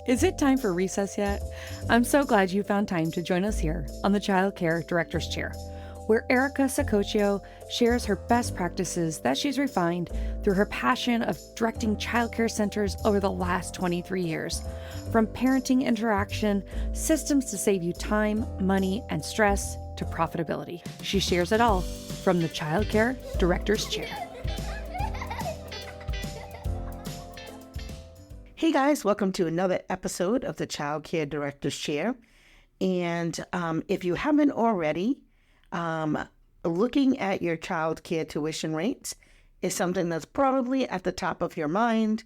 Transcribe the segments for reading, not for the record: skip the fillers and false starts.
Is it time for recess yet? I'm so glad you found time to join us here on the Childcare Director's Chair, where Erica Sacoccio shares her best practices that she's refined through her passion of directing childcare centers over the last 23 years. From parenting interaction, systems to save you time, money, and stress, to profitability. She shares it all from the Childcare Director's Chair. Hey guys, welcome to another episode of the Childcare Director's Chair. And if you haven't already, looking at your childcare tuition rates is something that's probably at the top of your mind,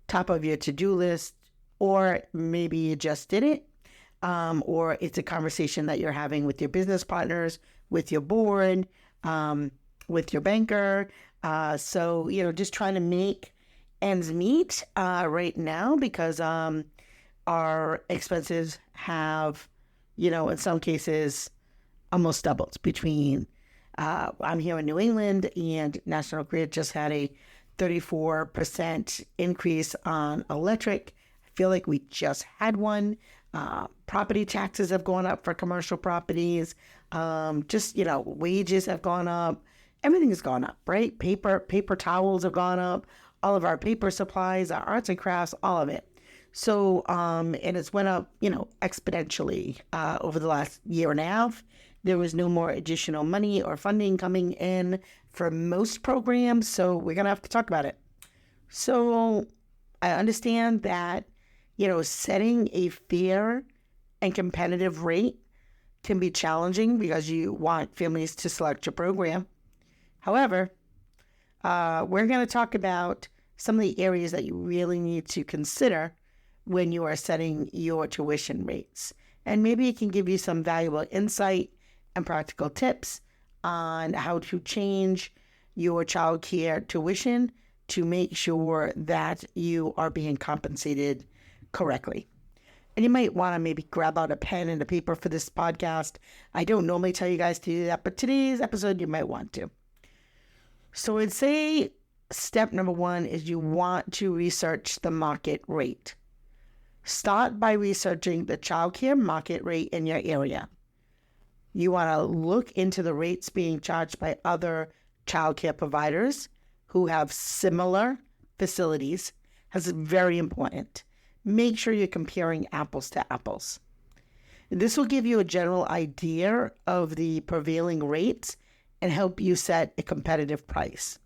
top of your to-do list, or maybe you just did it, or it's a conversation that you're having with your business partners, with your board, with your banker. So, just trying to make ends meet right now because our expenses have, in some cases almost doubled between I'm here in New England and National Grid just had a 34% increase on electric. I feel like we just had one. Property taxes have gone up for commercial properties. Wages have gone up. Everything has gone up, right? Paper towels have gone up. All of our paper supplies, our arts and crafts, all of it. So, and it's went up, exponentially over the last year and a half. There was no more additional money or funding coming in for most programs, so we're going to have to talk about it. So I understand that, setting a fair and competitive rate can be challenging because you want families to select your program. However, we're going to talk about some of the areas that you really need to consider when you are setting your tuition rates. And maybe it can give you some valuable insight and practical tips on how to change your childcare tuition to make sure that you are being compensated correctly. And you might want to maybe grab out a pen and a paper for this podcast. I don't normally tell you guys to do that, but today's episode you might want to. So I'd say step number one is you want to research the market rate. Start by researching the childcare market rate in your area. You want to look into the rates being charged by other childcare providers who have similar facilities. That's very important. Make sure you're comparing apples to apples. This will give you a general idea of the prevailing rates and help you set a competitive price.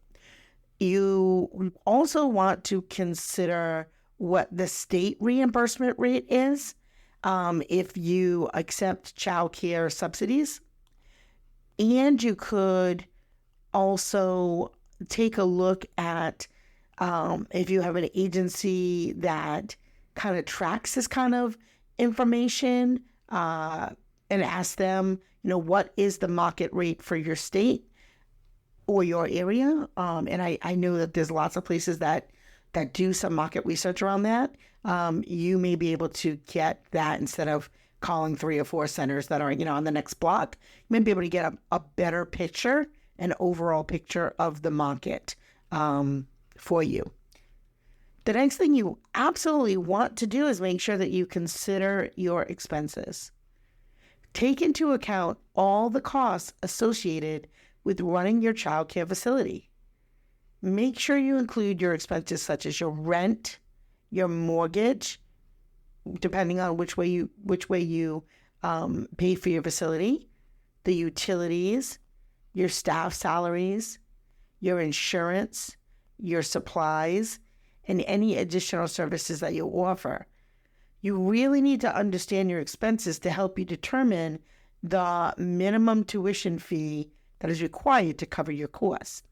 You also want to consider what the state reimbursement rate is if you accept child care subsidies. And you could also take a look at if you have an agency that kind of tracks this kind of information and ask them, what is the market rate for your state or your area? And I know that there's lots of places that do some market research around that. You may be able to get that instead of calling 3 or 4 centers that are, on the next block. You may be able to get a better picture, an overall picture of the market for you. The next thing you absolutely want to do is make sure that you consider your expenses. Take into account all the costs associated with running your childcare facility. Make sure you include your expenses such as your rent, your mortgage, depending on which way you pay for your facility, the utilities, your staff salaries, your insurance, your supplies, and any additional services that you offer. You really need to understand your expenses to help you determine the minimum tuition fee that is required to cover your costs.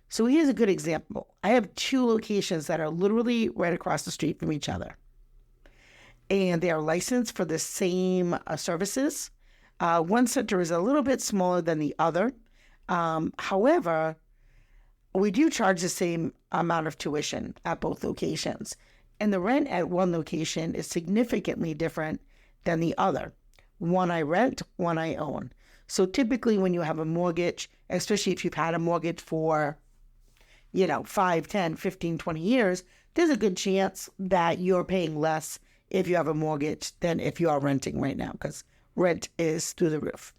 So here's a good example. I have 2 locations that are literally right across the street from each other. And they are licensed for the same services. One center is a little bit smaller than the other. However, we do charge the same amount of tuition at both locations. And the rent at one location is significantly different than the other. One I rent, one I own. So typically when you have a mortgage, especially if you've had a mortgage for, 5, 10, 15, 20 years, there's a good chance that you're paying less if you have a mortgage than if you are renting right now, because rent is through the roof.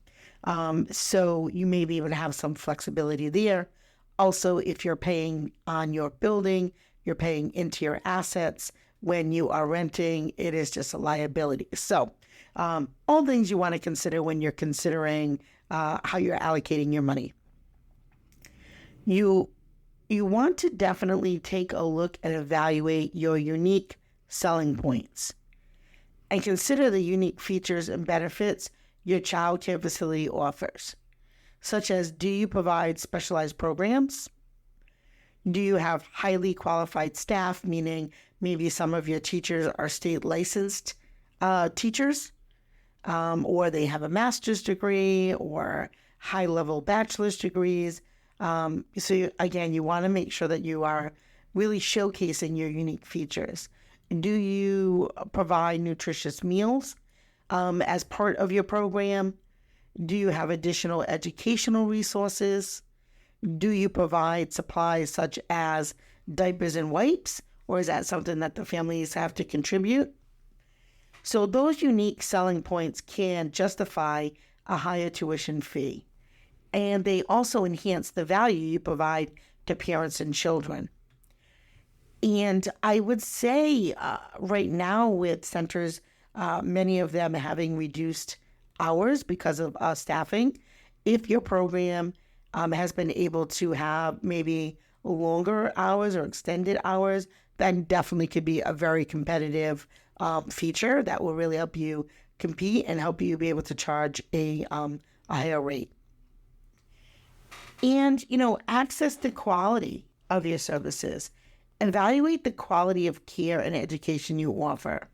So you may be able to have some flexibility there. Also, if you're paying on your building, you're paying into your assets. When you are renting, it is just a liability. So all things you want to consider when you're considering how you're allocating your money. You want to definitely take a look and evaluate your unique selling points and consider the unique features and benefits your child care facility offers, such as, do you provide specialized programs? Do you have highly qualified staff, meaning maybe some of your teachers are state licensed teachers, or they have a master's degree or high-level bachelor's degrees. Again, you want to make sure that you are really showcasing your unique features. Do you provide nutritious meals as part of your program? Do you have additional educational resources? Do you provide supplies such as diapers and wipes, or is that something that the families have to contribute? So those unique selling points can justify a higher tuition fee, and they also enhance the value you provide to parents and children. And I would say right now with centers, many of them having reduced hours because of staffing, if your program has been able to have maybe longer hours or extended hours, then definitely could be a very competitive feature that will really help you compete and help you be able to charge a higher rate. And, access the quality of your services. Evaluate the quality of care and education you offer.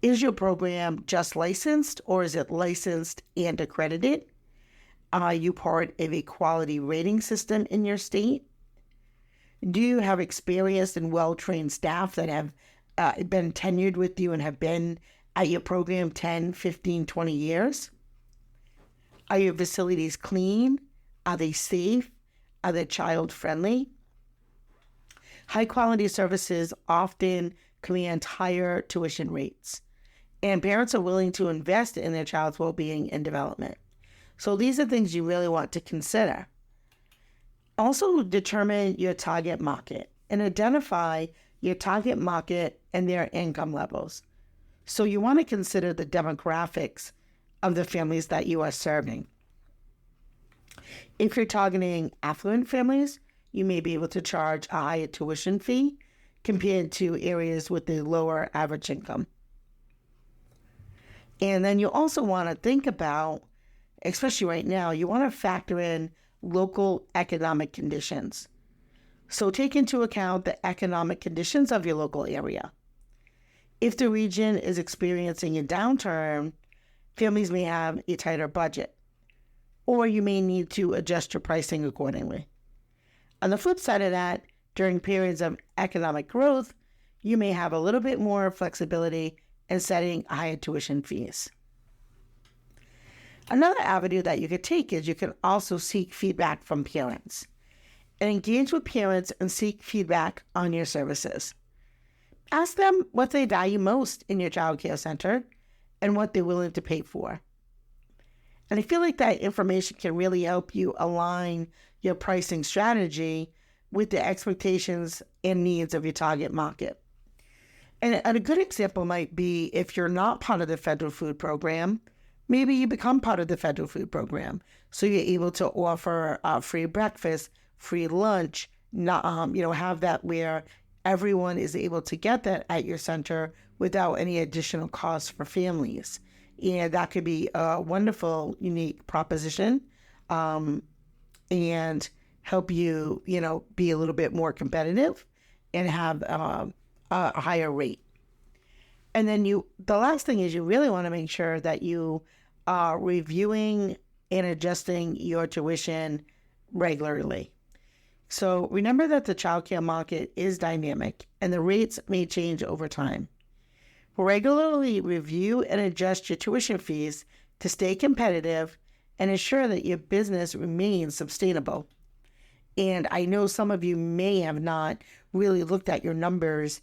Is your program just licensed, or is it licensed and accredited? Are you part of a quality rating system in your state? Do you have experienced and well-trained staff that have been tenured with you and have been at your program 10, 15, 20 years? Are your facilities clean? Are they safe? Are they child-friendly? High-quality services often command higher tuition rates, and parents are willing to invest in their child's well-being and development. So these are things you really want to consider. Also, determine your target market and identify your target market and their income levels. So you want to consider the demographics of the families that you are serving. If you're targeting affluent families, you may be able to charge a higher tuition fee compared to areas with a lower average income. And then you also want to think about, especially right now, you want to factor in local economic conditions. So take into account the economic conditions of your local area. If the region is experiencing a downturn, families may have a tighter budget, or you may need to adjust your pricing accordingly. On the flip side of that, during periods of economic growth, you may have a little bit more flexibility in setting higher tuition fees. Another avenue that you could take is you can also seek feedback from parents and engage with parents and seek feedback on your services. Ask them what they value most in your child care center and what they're willing to pay for. And I feel like that information can really help you align your pricing strategy with the expectations and needs of your target market. And a good example might be if you're not part of the federal food program, maybe you become part of the federal food program. So you're able to offer free breakfast, free lunch, have that where everyone is able to get that at your center without any additional costs for families. And that could be a wonderful, unique proposition and help you, be a little bit more competitive and have a higher rate. And then the last thing is you really want to make sure that you are reviewing and adjusting your tuition regularly. So remember that the childcare market is dynamic and the rates may change over time. Regularly review and adjust your tuition fees to stay competitive and ensure that your business remains sustainable. And I know some of you may have not really looked at your numbers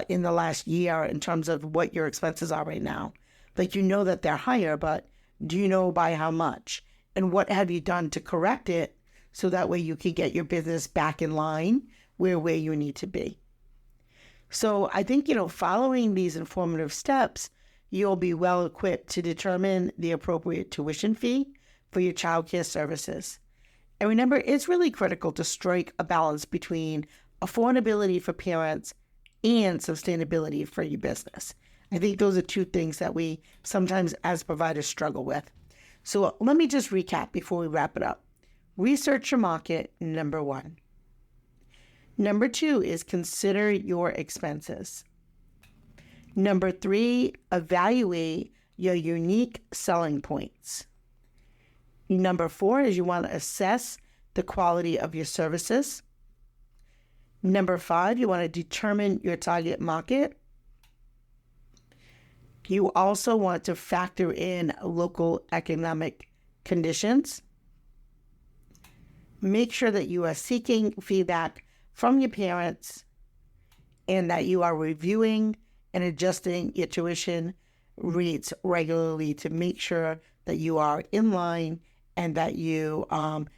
in the last year in terms of what your expenses are right now. Like, you know that they're higher, but do you know by how much? And what have you done to correct it so that way you can get your business back in line where you need to be? So I think, following these informative steps, you'll be well equipped to determine the appropriate tuition fee for your childcare services. And remember, it's really critical to strike a balance between affordability for parents and sustainability for your business. I think those are two things that we sometimes as providers struggle with. So let me just recap before we wrap it up. Research your market, number one. Number two is consider your expenses. Number three, evaluate your unique selling points. Number four is you want to assess the quality of your services. Number five, you want to determine your target market. You also want to factor in local economic conditions. Make sure that you are seeking feedback from your parents and that you are reviewing and adjusting your tuition rates regularly to make sure that you are in line and that you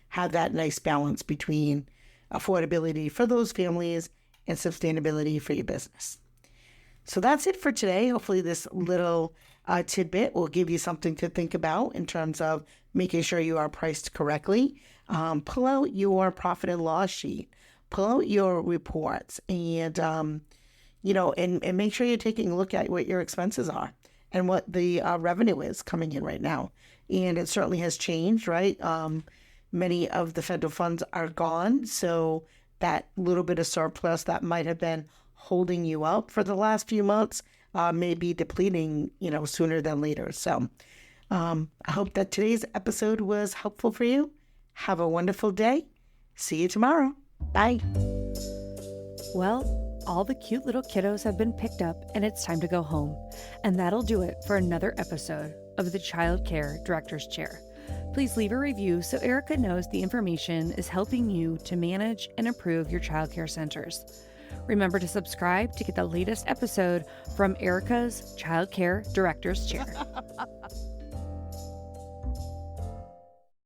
have that nice balance between affordability for those families and sustainability for your business. So that's it for today. Hopefully this little tidbit will give you something to think about in terms of making sure you are priced correctly. Pull out your profit and loss sheet, pull out your reports, and and make sure you're taking a look at what your expenses are and what the revenue is coming in right now. And it certainly has changed, right? Many of the federal funds are gone, so that little bit of surplus that might have been holding you up for the last few months may be depleting, sooner than later. So I hope that today's episode was helpful for you. Have a wonderful day. See you tomorrow. Bye. Well, all the cute little kiddos have been picked up and it's time to go home. And that'll do it for another episode of the Childcare Director's Chair. Please leave a review so Erica knows the information is helping you to manage and improve your childcare centers. Remember to subscribe to get the latest episode from Erica's Childcare Director's Chair.